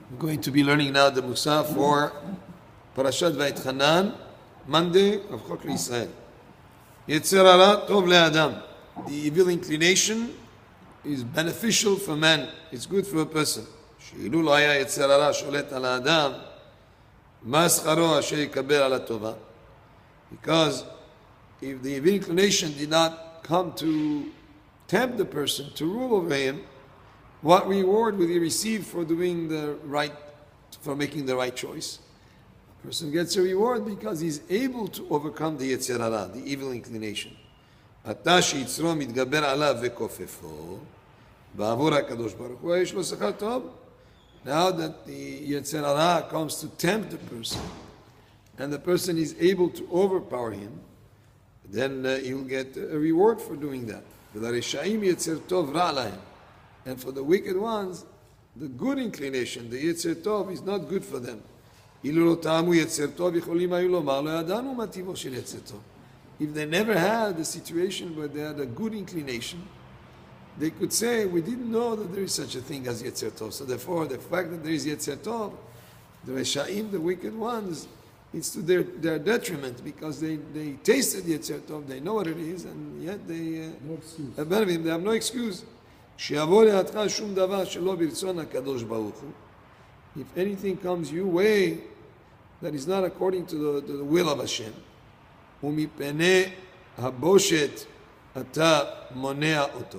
We're going to be learning now the Musaf for Parashat Vaetchanan, Monday of Chok Israel. Yetzer hara tov le'adam. The evil inclination is beneficial for man. It's good for a person. שאילו לא היה יצר הרע שולט על האדם, מה שכרו אשר יקבל על הטובה? Because if the evil inclination did not come to tempt the person, to rule over him, what reward will he receive for doing the right, for making the right choice? A person gets a reward because he's able to overcome the יצר הרע, the evil inclination. עתה שיצרו מתגבר עליו וכופפו, בעבור הקדוש ברוך הוא יש לו שכר טוב. Now that the יצר הרע comes to tempt the person, and the person is able to overpower him, then he will get a reward for doing that. ולרשעים יצר טוב רע להם. And for the wicked ones, the good inclination, the יצר טוב, is not good for them. אילו לא טעמו יצר טוב, יכולים היו לומר, לא ידענו מה טיבו של יצר טוב. If they never had a situation where they had a good inclination, they could say, we didn't know that there is such a thing as Yetzer Tov. So therefore, the fact that there is Yetzer Tov, the Reshaim, the wicked ones, it's to their detriment because they tasted Yetzer Tov, they know what it is, and yet they have no excuse. שיבוא לידך שום דבר שלא ברצון הקדוש ברוך הוא. If anything comes your way that is not according to the will of Hashem, ומפני הבושת אתה מונע אותו.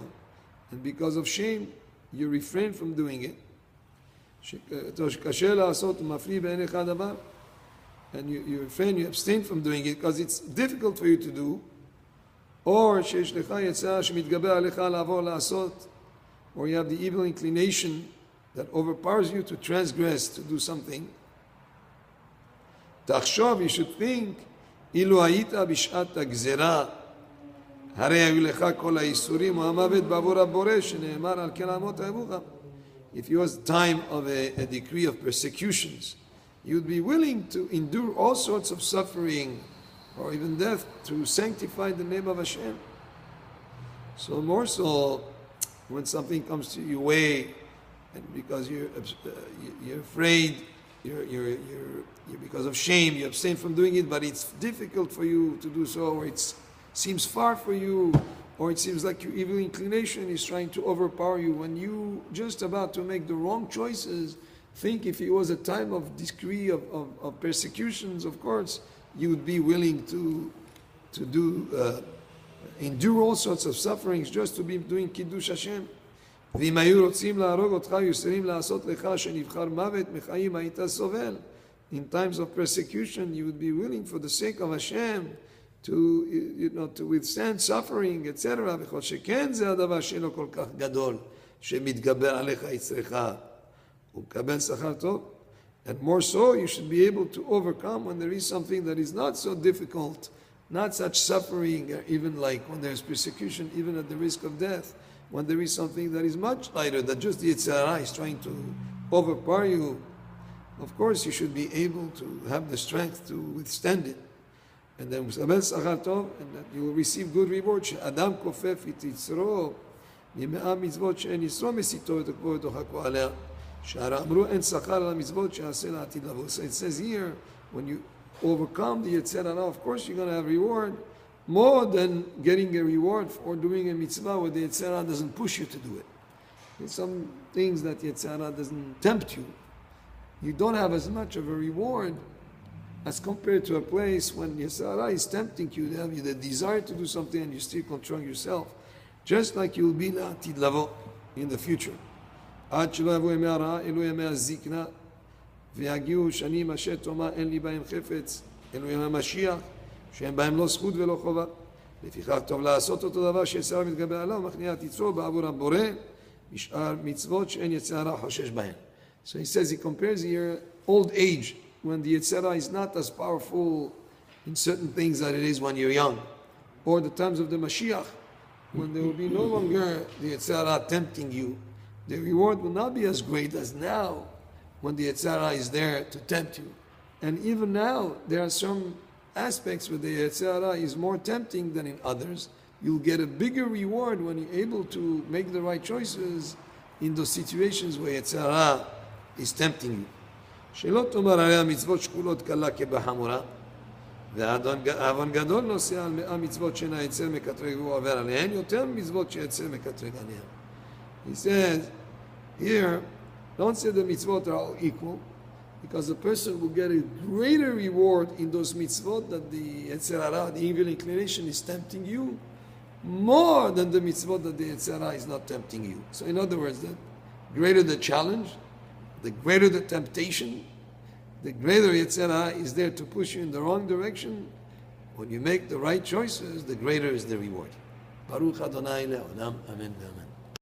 And because of shame, you refrain from doing it. שקשה לעשות ומפליא בעיניך הדבר. And you refrain, you abstain from doing it because it's difficult for you to do. Or שיש לך יצר שמתגבר עליך לעבור לעשות. Or you have the evil inclination that overpowers you to transgress, to do something. תחשוב, you should think, אילו היית בשעת הגזרה, הרי היו לך כל האיסורים והמוות בעבור הבורא שנאמר על כן עמות אהבוך. If it was time of a decree of persecutions, you'd be willing to endure all sorts of suffering or even death to sanctify the name of Hashem. So more so, when something comes to your way, and because you're afraid, you're because of shame, you abstain from doing it, but it's difficult for you to do so, or it seems far for you, or it seems like your evil inclination is trying to overpower you. When you just about to make the wrong choices, think if it was a time of decree of persecutions, of course, you would be willing to endure all sorts of sufferings just to be doing Kiddush Hashem. ואם היו רוצים להרוג אותך, יוסרים לעשות לך שנבחר מוות מחיים היית סובל. In times of persecution, you would be willing for the sake of Hashem to withstand suffering, etc. בכל שכן זה הדבר שלא כל כך גדול, שמתגבר עליך יצרך, ומקבל שכר טוב. And more so, you should be able to overcome when there is something that is not so difficult, not such suffering, even like when there's persecution, even at the risk of death. When there is something that is much lighter, that just the Yetzer hara is trying to overpower you, of course you should be able to have the strength to withstand it. And then and that you will receive good reward. שאדם כופף את יצרו, ממאה מצוות שאין יצרו מסיתו ותקבו ותוכחו עליה. שהרי אמרו אין שכר על המצוות שעשה לעתיד לבוא. So it says here, when you overcome the Yetzer hara, of course you're going to have reward, more than getting a reward for doing a mitzvah where the Yetzer hara doesn't push you to do it. There's some things that Yetzer hara doesn't tempt you. You don't have as much of a reward as compared to a place when Yetzer hara is tempting you, to have you the desire to do something and you still control yourself. Just like you'll be לעתיד לבוא in the future. עד שלא יבוא ימי הרעה, אלו ימי הזקנה, ויגיעו שנים אשר תאמר אין לי בהם חפץ, אלו ימי המשיח, שאין בהם לא זכות ולא חובה. לפיכך טוב לעשות אותו דבר שיצר הרע מתגבר עליו, ומכניע את יצרו בעבור הבורא, משאר מצוות שאין יצר הרע חושש בהן. So he says, he compares here old age, when the Yetzer hara is not as powerful in certain things that it is when you're young, or the times of the Mashiach, when there will be no longer the Yetzer hara tempting you. The reward will not be as great as now, when the Yetzer hara is there to tempt you. And even now, there are some aspects where the Yetzer hara is more tempting than in others. You'll get a bigger reward when you're able to make the right choices in those situations where Yetzer hara is tempting you. שלא תאמר הרי המצוות שקולות קלה כבחמורה, והאבן גדול נוסע על 100 מצוות שאין היצר מקטרג והוא עובר עליהן, יותר מצוות שהיצר מקטרג עליהן. He says, here, don't say the mitzvot are all equal, because the person will get a greater reward in those mitzvot that the Yetzer Hara, the evil inclination, is tempting you, more than the mitzvot that the Yetzer Hara is not tempting you. So in other words, the greater the challenge, the greater the temptation, the greater Yetzer Hara is there to push you in the wrong direction. When you make the right choices, the greater is the reward. Baruch Adonai le'olam, amen, amen.